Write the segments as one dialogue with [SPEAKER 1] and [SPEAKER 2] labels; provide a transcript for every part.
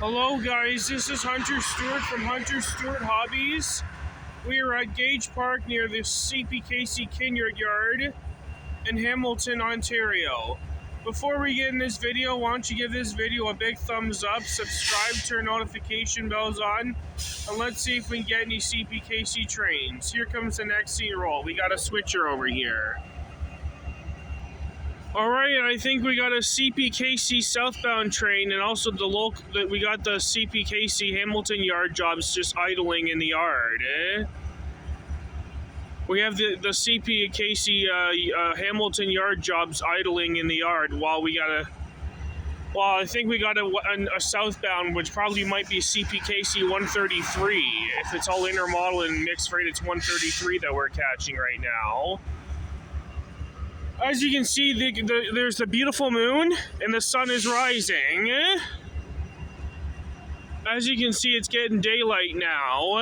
[SPEAKER 1] Hello guys, this is Hunter Stewart from Hunter Stewart Hobbies. We are at Gage Park near the CPKC Kinnear yard in Hamilton, Ontario. Before we get in this video, why don't you give this video a big thumbs up, subscribe, turn notification bells on, and let's see if we can get any CPKC trains. Here comes the next scene roll. We got a switcher over here. Alright, I think we got a CPKC southbound train, and also we got the CPKC Hamilton yard jobs just idling in the yard, We have the CPKC Hamilton yard jobs idling in the yard while I think we got a southbound, which probably might be CPKC 133. If it's all intermodal and mixed freight, it's 133 that we're catching right now. As you can see, there's the beautiful moon, and the sun is rising. As you can see, it's getting daylight now.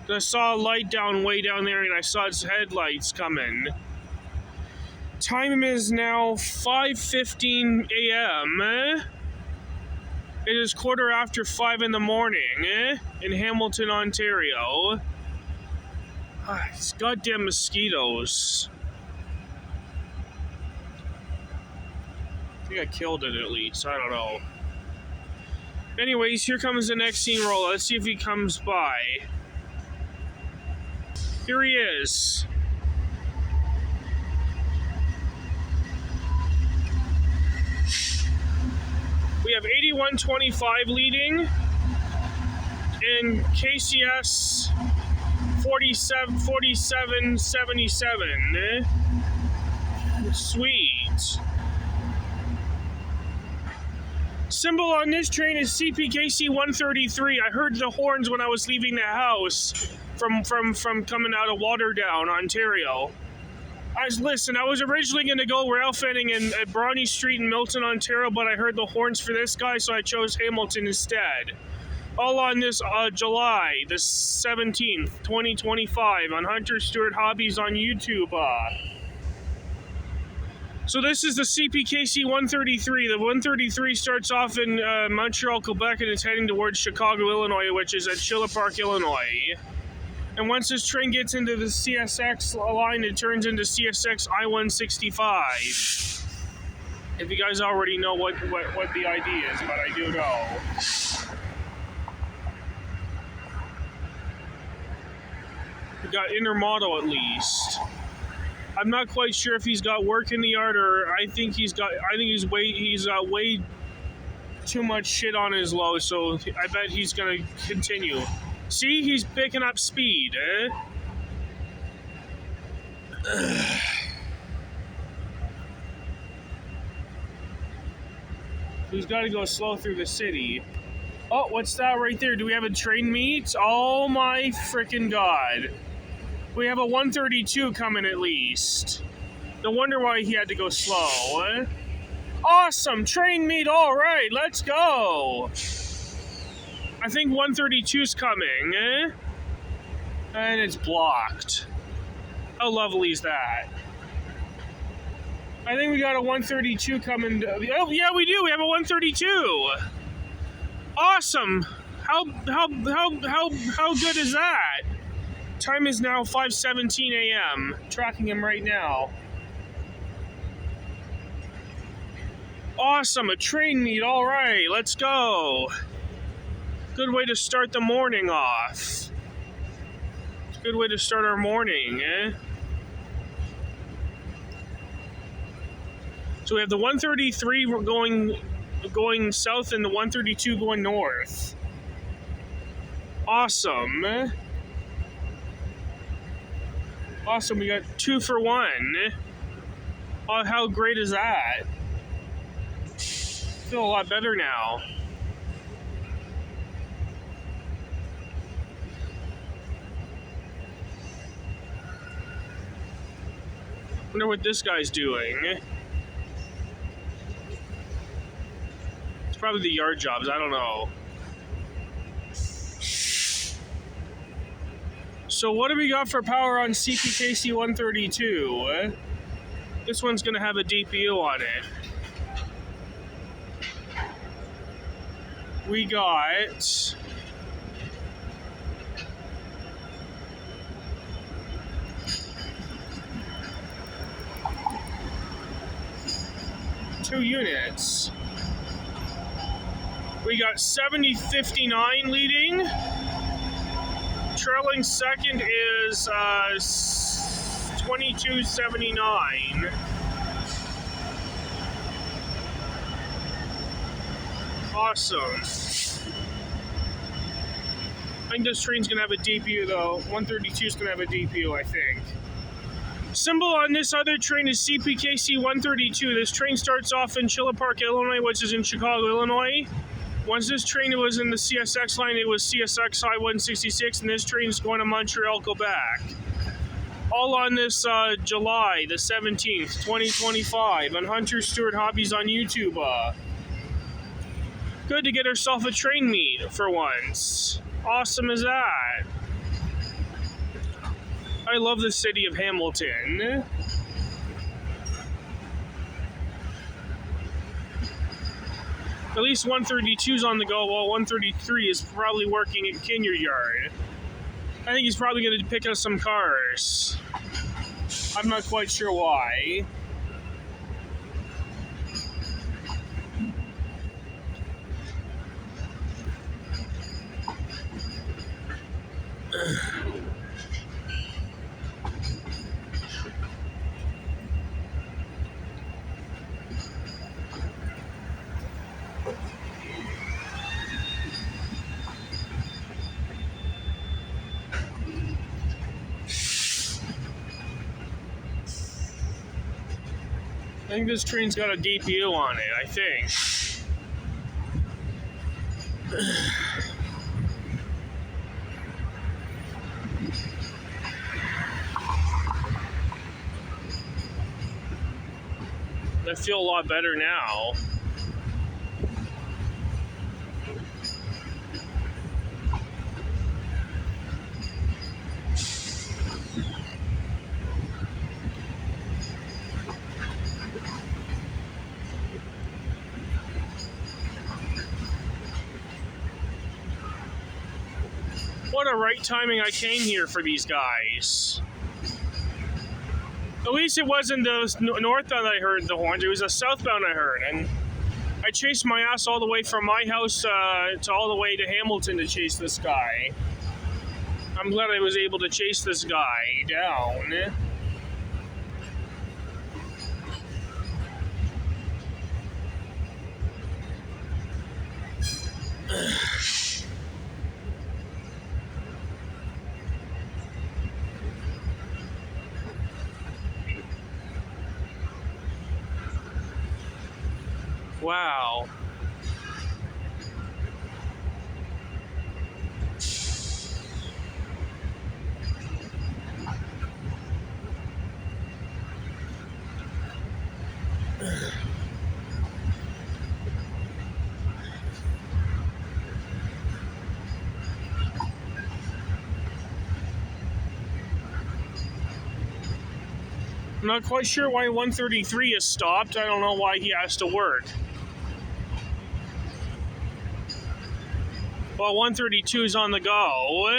[SPEAKER 1] I saw a light way down there, and I saw its headlights coming. Time is now 5:15 a.m. It is 5:15 in the morning in Hamilton, Ontario. It's goddamn mosquitoes. I think I killed it at least. I don't know. Anyways, here comes the next scene roll. Let's see if he comes by. Here he is. We have 8125 leading in KCS 4777. Sweet. Symbol on this train is CPKC 133. I heard the horns when I was leaving the house from coming out of Waterdown, Ontario. Listen, I was originally going to go Railfanning at Bronte Street in Milton, Ontario, but I heard the horns for this guy, so I chose Hamilton instead. All on this July the 17th, 2025 on Hunter Stewart Hobbies on YouTube. So this is the CPKC 133. The 133 starts off in Montreal, Quebec, and it's heading towards Chicago, Illinois, which is at Schiller Park, Illinois. And once this train gets into the CSX line, it turns into CSX I-165. If you guys already know what the idea is, but I do know. We got intermodal at least. I'm not quite sure if he's got work in the yard, or I think he's way too much shit on his load, so I bet he's gonna continue. See, he's picking up speed, He's got to go slow through the city. Oh, what's that right there? Do we have a train meet? Oh my freaking god. We have a 132 coming at least. No wonder why he had to go slow. Awesome! Train meet, alright, let's go! I think 132's coming, And it's blocked. How lovely is that? I think we got a 132 coming. Oh, yeah, we do. We have a 132. Awesome. How good is that? Time is now 5:17 a.m. Tracking him right now. Awesome, a train meet. All right, let's go. Good way to start the morning off. Good way to start our morning, So we have the 133 going south and the 132 going north. Awesome. Awesome, we got 2 for 1. Oh, how great is that? Feel a lot better now. Wonder what this guy's doing. It's probably the yard jobs, I don't know. So what do we got for power on CPKC 132? This one's going to have a DPU on it. we got two units. We got 7059 leading. Trailing second is 2279. Awesome. I think this train's gonna have a DPU though. 132 is gonna have a DPU, I think. Symbol on this other train is CPKC 132. This train starts off in Chilla Park, Illinois, which is in Chicago, Illinois. Once this train was in the CSX line, it was CSX I-166, and this train is going to Montreal, Quebec. All on this July the 17th, 2025, on Hunter Stewart Hobbies on YouTube. Good to get herself a train meet for once. Awesome as that. I love the city of Hamilton. At least 132's on the go, while 133 is probably working at Kenyard. I think he's probably going to pick up some cars. I'm not quite sure why. I think this train's got a DPU on it, I think. I feel a lot better now. What a right timing I came here for these guys. At least it wasn't the northbound I heard the horns, it was the southbound I heard, and I chased my ass all the way from my house to all the way to Hamilton to chase this guy. I'm glad I was able to chase this guy down. Wow. I'm not quite sure why 133 is stopped. I don't know why he has to work. Well, 132 is on the go.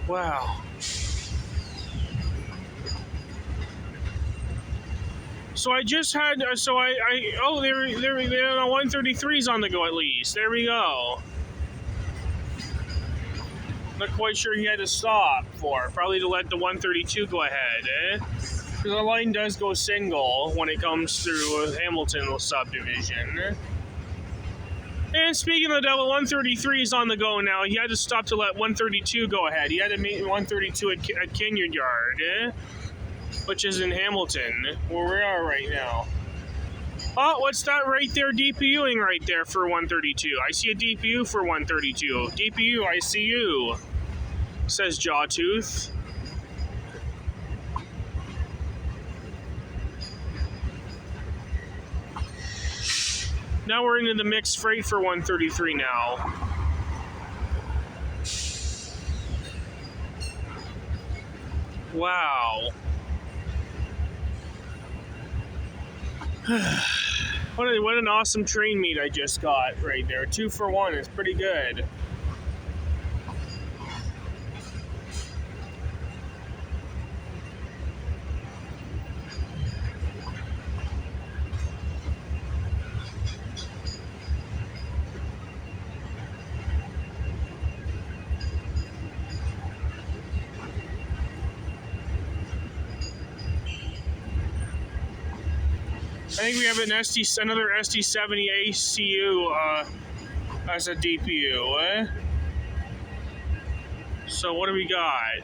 [SPEAKER 1] Wow. So I just had, oh, there, 133's on the go at least. There we go. Not quite sure he had to stop for. Probably to let the 132 go ahead, Because the line does go single when it comes through Hamilton subdivision. And speaking of the devil, 133 is on the go now. He had to stop to let 132 go ahead. He had to meet 132 at Kenyard, which is in Hamilton, where we are right now. Oh, what's that right there DPUing right there for 132? I see a DPU for 132. DPU, I see you, says Jawtooth. Now we're into the mixed freight for 133 now. Wow. What an awesome train meet I just got right there. 2 for 1. It's pretty good. I think we have another SD70 ACU as a DPU. So what do we got?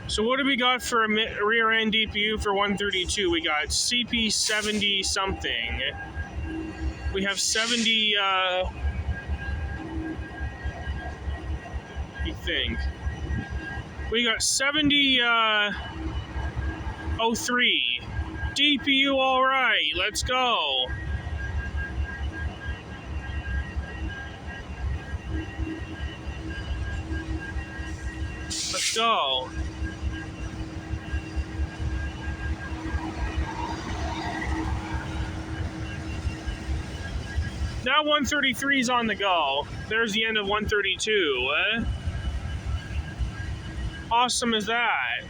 [SPEAKER 1] So what do we got for a rear end DPU for 132? We got CP70 something. We have 70. You think? We got 70. 03 DPU, all right, let's go. Let's go. Now 133 is on the go. There's the end of 132. Awesome as that.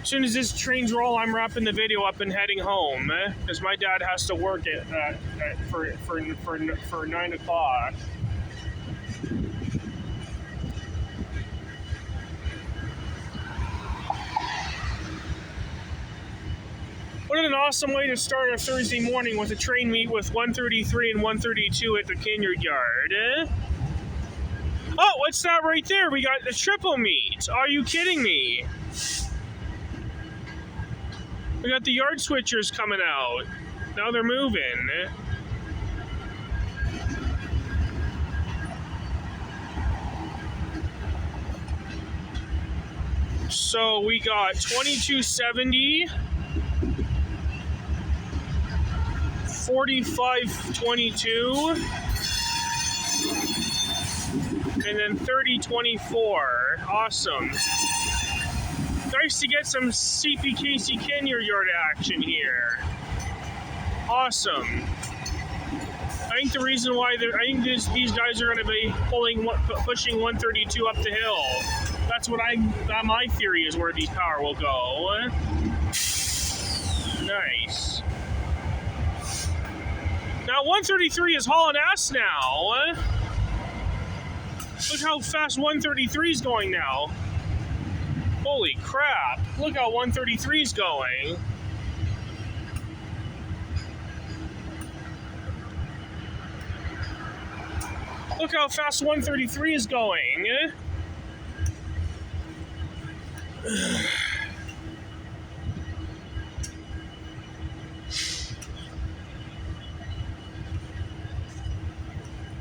[SPEAKER 1] As soon as this trains roll, I'm wrapping the video up and heading home, because my dad has to work for 9 o'clock. What an awesome way to start a Thursday morning with a train meet with 133 and 132 at the Kenyard yard. Oh, what's that right there? We got the triple meet. Are you kidding me? We got the yard switchers coming out. Now they're moving. So we got 2270, 4522, and then 3024. Awesome. Nice to get some CPKC Kinnear yard action here. Awesome. I think the reason why these guys are going to be pushing 132 up the hill. That's what my theory is where the power will go. Nice. Now 133 is hauling ass now. Look how fast 133 is going now. Holy crap, look how 133 is going. Look how fast 133 is going.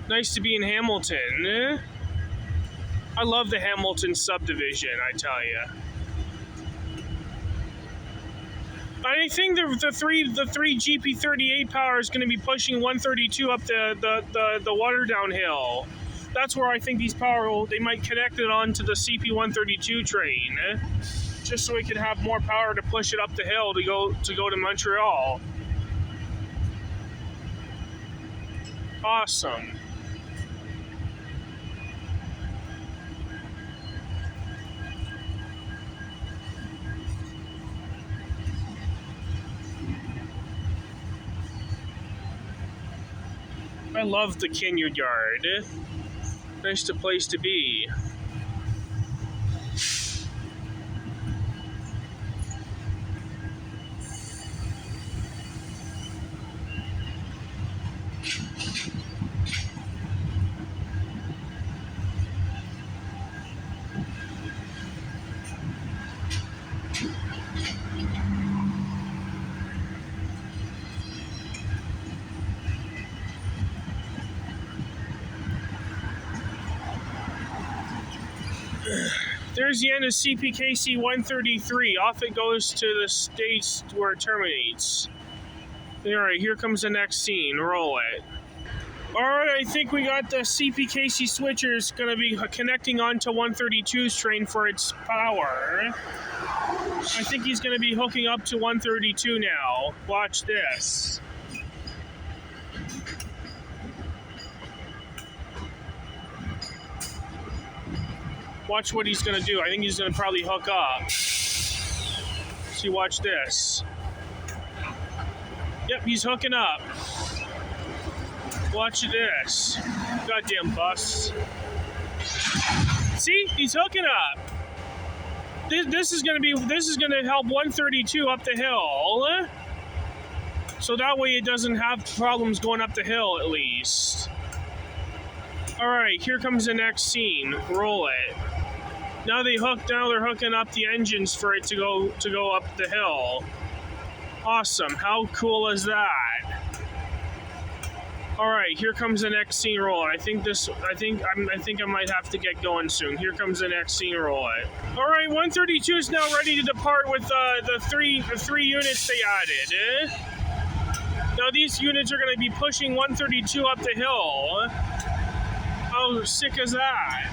[SPEAKER 1] Nice to be in Hamilton. I love the Hamilton subdivision, I tell you. I think the three GP38 power is going to be pushing 132 up the water downhill. That's where I think these they might connect it onto the CP132 train, just so we can have more power to push it up the hill to go to Montreal. Awesome. I love the Kenyard yard. Nice place to be. There's the end of CPKC 133. Off it goes to the stage where it terminates. Alright, here comes the next scene. Roll it. Alright, I think we got the CPKC switchers going to be connecting onto 132's train for its power. I think he's going to be hooking up to 132 now. Watch this. Watch what he's going to do. I think he's going to probably hook up. See, watch this. Yep, he's hooking up. Watch this. Goddamn bus. See? He's hooking up. This is gonna help 132 up the hill. So that way it doesn't have problems going up the hill at least. Alright, here comes the next scene. Roll it. Now they're hooking up the engines for it to go up the hill. Awesome. How cool is that? Alright, here comes the next scene. Roll it. I think I might have to get going soon. Here comes the next scene. Roll it. Alright, 132 is now ready to depart with the three units they added. Now these units are going to be pushing 132 up the hill. How sick is that?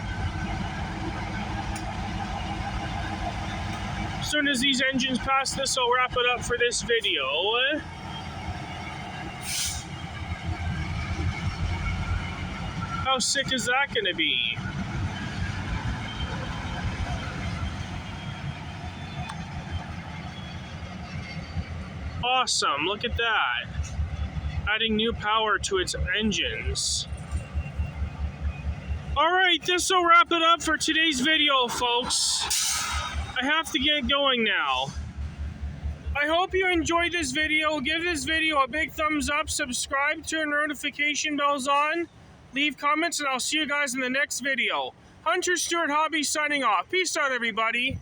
[SPEAKER 1] As soon as these engines pass this, I'll wrap it up for this video. How sick is that going to be? Awesome, look at that. Adding new power to its engines. Alright, this will wrap it up for today's video, folks. I have to get going now. I hope you enjoyed this video. Give this video a big thumbs up, subscribe, turn notification bells on, leave comments, and I'll see you guys in the next video. Hunter Stewart Hobby signing off. Peace out, everybody.